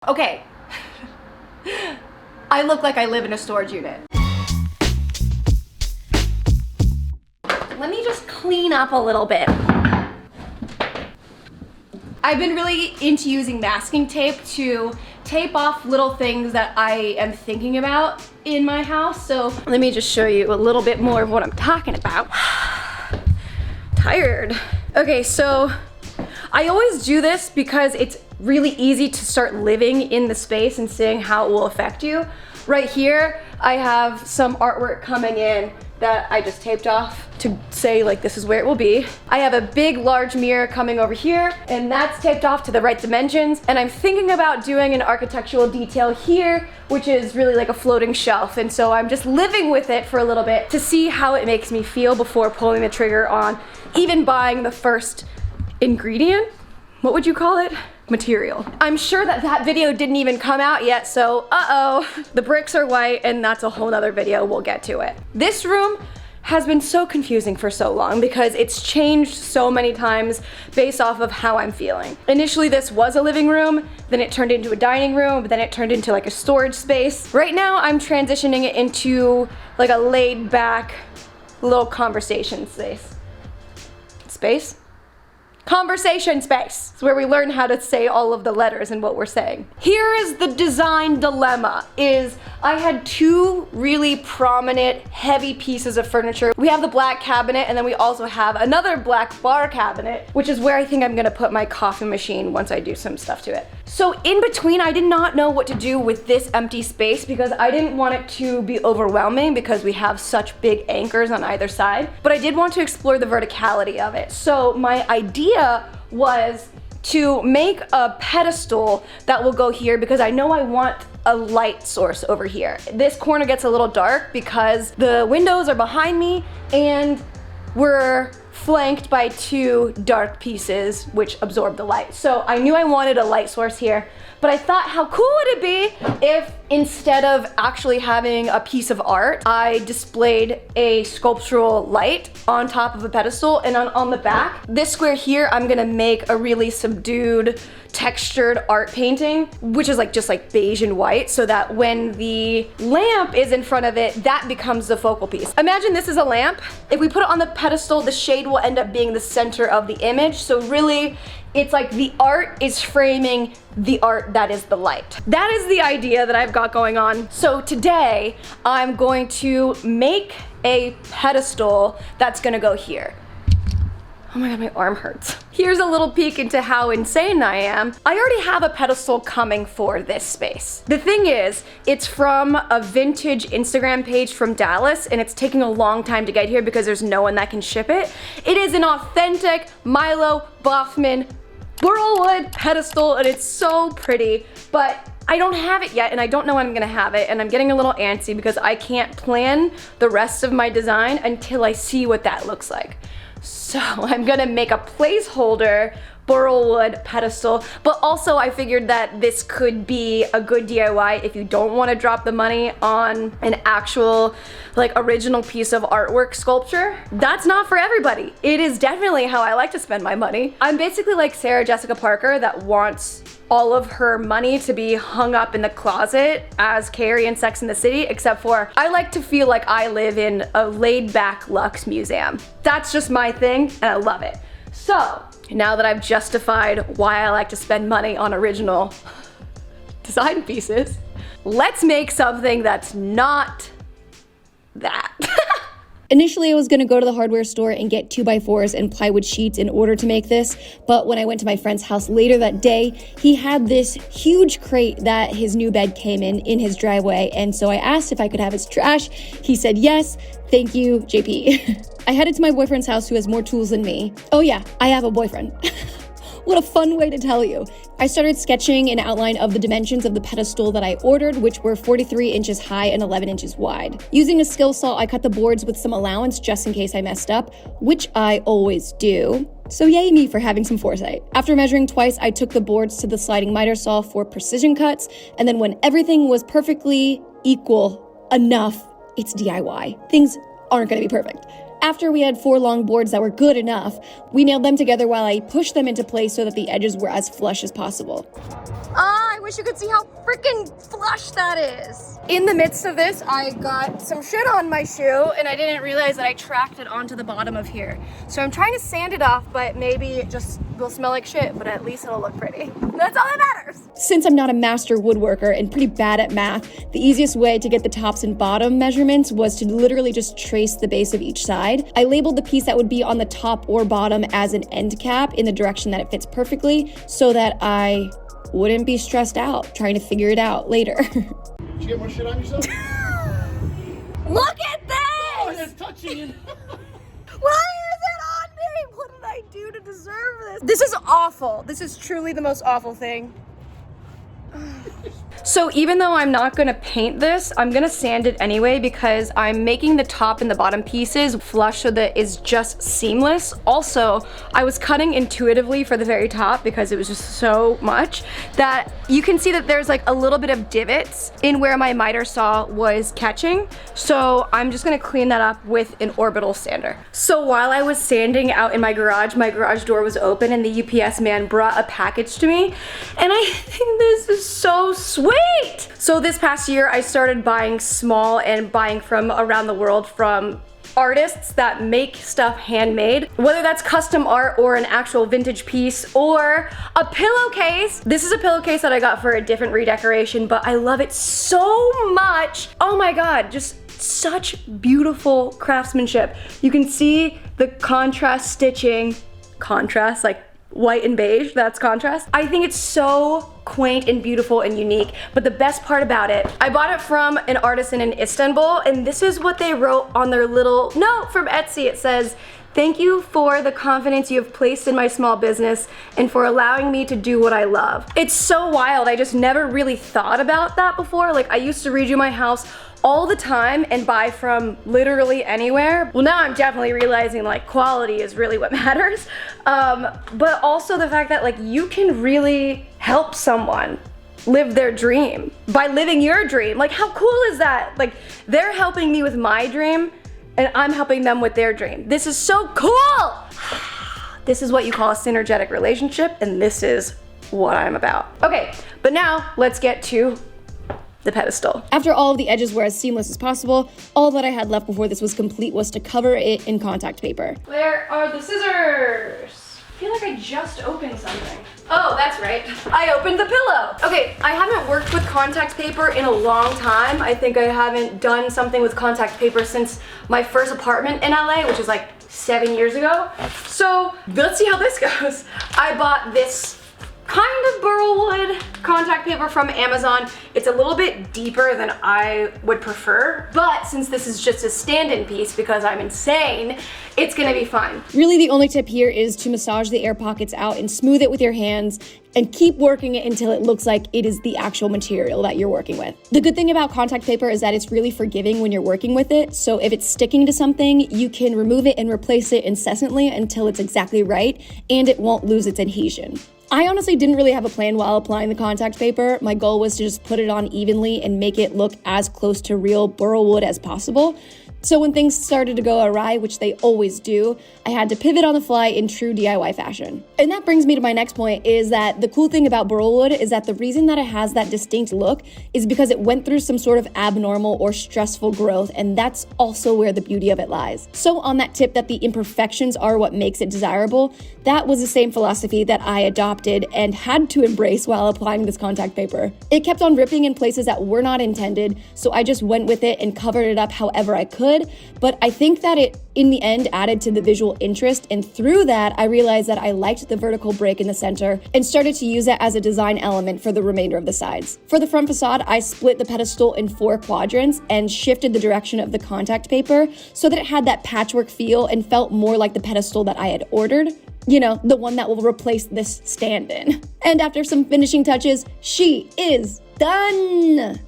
Okay, I look like I live in a storage unit. Let me just clean up a little bit. I've been really into using masking tape to tape off little things that I am thinking about in my house. So let me just show you a little bit more of what I'm talking about. Tired. Okay, so I always do this because it's really easy to start living in the space and seeing how it will affect you. Right here, I have some artwork coming in that I just taped off to say like this is where it will be. I have a big large mirror coming over here and that's taped off to the right dimensions, and I'm thinking about doing an architectural detail here, which is really like a floating shelf, and so I'm just living with it for a little bit to see how it makes me feel before pulling the trigger on even buying the first ingredient. What would you call it? Material. I'm sure that that video didn't even come out yet, so the bricks are white and that's a whole nother video. We'll get to it. This room has been so confusing for so long because it's changed so many times based off of how I'm feeling. Initially this was a living room, then it turned into a dining room, but then it turned into like a storage space. Right now I'm transitioning it into like a laid back little conversation space. Conversation space. It's where we learn how to say all of the letters and what we're saying. Here is the design dilemma, is I had two really prominent heavy pieces of furniture. We have the black cabinet and then we also have another black bar cabinet, which is where I think I'm gonna put my coffee machine once I do some stuff to it. So in between, I did not know what to do with this empty space because I didn't want it to be overwhelming because we have such big anchors on either side, but I did want to explore the verticality of it. So my idea was to make a pedestal that will go here because I know I want a light source over here. This corner gets a little dark because the windows are behind me and we're flanked by two dark pieces which absorb the light. So I knew I wanted a light source here, but I thought how cool would it be if instead of actually having a piece of art, I displayed a sculptural light on top of a pedestal, and on the back, this square here, I'm gonna make a really subdued, textured art painting, which is like just like beige and white, so that when the lamp is in front of it, that becomes the focal piece. Imagine this is a lamp. If we put it on the pedestal, the shade will end up being the center of the image. So really, it's like the art is framing the art that is the light. That is the idea that I've got going on. So today, I'm going to make a pedestal that's gonna go here. Oh my god, my arm hurts. Here's a little peek into how insane I am. I already have a pedestal coming for this space. The thing is, it's from a vintage Instagram page from Dallas, and it's taking a long time to get here because there's no one that can ship it. It is an authentic Milo Boffman Burlwood pedestal, and it's so pretty, but I don't have it yet, and I don't know when I'm gonna have it, and I'm getting a little antsy because I can't plan the rest of my design until I see what that looks like. So I'm gonna make a placeholder Burlwood pedestal, but also I figured that this could be a good DIY if you don't want to drop the money on an actual like original piece of artwork sculpture. That's not for everybody. It is definitely how I like to spend my money. I'm basically like Sarah Jessica Parker that wants all of her money to be hung up in the closet as Carrie in Sex and the City, except for I like to feel like I live in a laid back luxe museum. That's just my thing and I love it. So now that I've justified why I like to spend money on original design pieces, let's make something that's not that. Initially, I was gonna go to the hardware store and get 2x4s and plywood sheets in order to make this, but when I went to my friend's house later that day, he had this huge crate that his new bed came in his driveway, and so I asked if I could have his trash. He said yes, thank you, JP. I headed to my boyfriend's house who has more tools than me. Oh yeah, I have a boyfriend. What a fun way to tell you. I started sketching an outline of the dimensions of the pedestal that I ordered, which were 43 inches high and 11 inches wide. Using a skill saw, I cut the boards with some allowance just in case I messed up, which I always do. So yay me for having some foresight. After measuring twice, I took the boards to the sliding miter saw for precision cuts, and then when everything was perfectly equal enough, it's DIY. Things aren't gonna be perfect. After we had 4 long boards that were good enough, we nailed them together while I pushed them into place so that the edges were as flush as possible. I wish you could see how freaking flush that is. In the midst of this, I got some shit on my shoe and I didn't realize that I tracked it onto the bottom of here. So I'm trying to sand it off, but maybe it just will smell like shit, but at least it'll look pretty. That's all that matters. Since I'm not a master woodworker and pretty bad at math, the easiest way to get the tops and bottom measurements was to literally just trace the base of each side. I labeled the piece that would be on the top or bottom as an end cap in the direction that it fits perfectly so that I wouldn't be stressed out trying to figure it out later. Did you get more shit on yourself? Look at this! Oh, it's touching you. Why is it on me? What did I do to deserve this? This is awful. This is truly the most awful thing. So even though I'm not gonna paint this, I'm gonna sand it anyway because I'm making the top and the bottom pieces flush so that it's just seamless. Also, I was cutting intuitively for the very top because it was just so much that you can see that there's like a little bit of divots in where my miter saw was catching. So I'm just gonna clean that up with an orbital sander. So while I was sanding out in my garage door was open and the UPS man brought a package to me. And I think this is so sweet. So this past year, I started buying small and buying from around the world from artists that make stuff handmade, whether that's custom art or an actual vintage piece or a pillowcase. This is a pillowcase that I got for a different redecoration, but I love it so much. Oh my God, just such beautiful craftsmanship. You can see the contrast stitching, contrast like white and beige, that's contrast. I think it's so quaint and beautiful and unique, but the best part about it, I bought it from an artisan in Istanbul, and this is what they wrote on their little note from Etsy. It says, "Thank you for the confidence you have placed in my small business and for allowing me to do what I love." It's so wild, I just never really thought about that before. Like I used to redo my house all the time and buy from literally anywhere. Well, now I'm definitely realizing like quality is really what matters. But also the fact that like you can really help someone live their dream by living your dream. Like how cool is that? Like they're helping me with my dream and I'm helping them with their dream. This is so cool. This is what you call a synergetic relationship, and this is what I'm about. Okay, but now let's get to the pedestal. After all of the edges were as seamless as possible, all that I had left before this was complete was to cover it in contact paper. Where are the scissors? I feel like I just opened something. Oh, that's right. I opened the pillow. Okay, I haven't worked with contact paper in a long time. I think I haven't done something with contact paper since my first apartment in LA, which is like 7 years ago. So let's see how this goes. I bought this kind of burlwood contact paper from Amazon. It's a little bit deeper than I would prefer, but since this is just a stand-in piece because I'm insane, it's gonna be fine. Really, the only tip here is to massage the air pockets out and smooth it with your hands and keep working it until it looks like it is the actual material that you're working with. The good thing about contact paper is that it's really forgiving when you're working with it, so if it's sticking to something, you can remove it and replace it incessantly until it's exactly right, and it won't lose its adhesion. I honestly didn't really have a plan while applying the contact paper. My goal was to just put it on evenly and make it look as close to real burlwood as possible. So when things started to go awry, which they always do, I had to pivot on the fly in true DIY fashion. And that brings me to my next point, is that the cool thing about burlwood is that the reason that it has that distinct look is because it went through some sort of abnormal or stressful growth, and that's also where the beauty of it lies. So on that tip that the imperfections are what makes it desirable, that was the same philosophy that I adopted and had to embrace while applying this contact paper. It kept on ripping in places that were not intended, so I just went with it and covered it up however I could. But I think that it, in the end, added to the visual interest, and through that, I realized that I liked the vertical break in the center and started to use it as a design element for the remainder of the sides. For the front facade, I split the pedestal in 4 quadrants and shifted the direction of the contact paper so that it had that patchwork feel and felt more like the pedestal that I had ordered. You know, the one that will replace this stand-in. And after some finishing touches, she is done!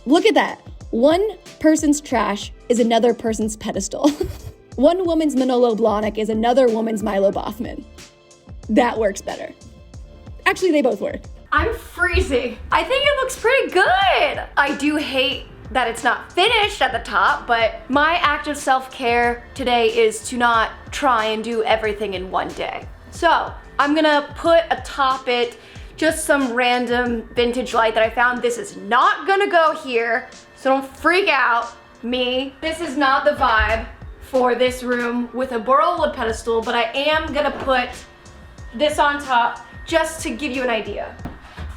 Look at that. One person's trash is another person's pedestal. One woman's Manolo Blahnik is another woman's Milo Bothman. That works better. Actually, they both work. I'm freezing. I think it looks pretty good. I do hate that it's not finished at the top, but my act of self-care today is to not try and do everything in one day. So I'm gonna put atop it just some random vintage light that I found. This is not gonna go here, so don't freak out, me. This is not the vibe for this room with a burl wood pedestal, but I am gonna put this on top just to give you an idea.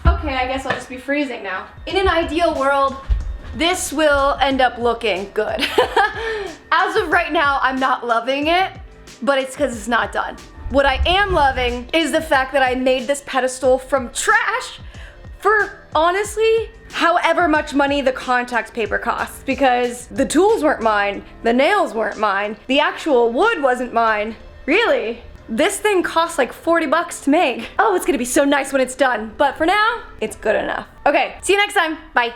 Okay, I guess I'll just be freezing now. In an ideal world, this will end up looking good. As of right now, I'm not loving it, but it's because it's not done. What I am loving is the fact that I made this pedestal from trash for, honestly, however much money the contact paper costs, because the tools weren't mine, the nails weren't mine, the actual wood wasn't mine. Really? This thing costs like 40 bucks to make. Oh, it's gonna be so nice when it's done, but for now, it's good enough. Okay, see you next time. Bye.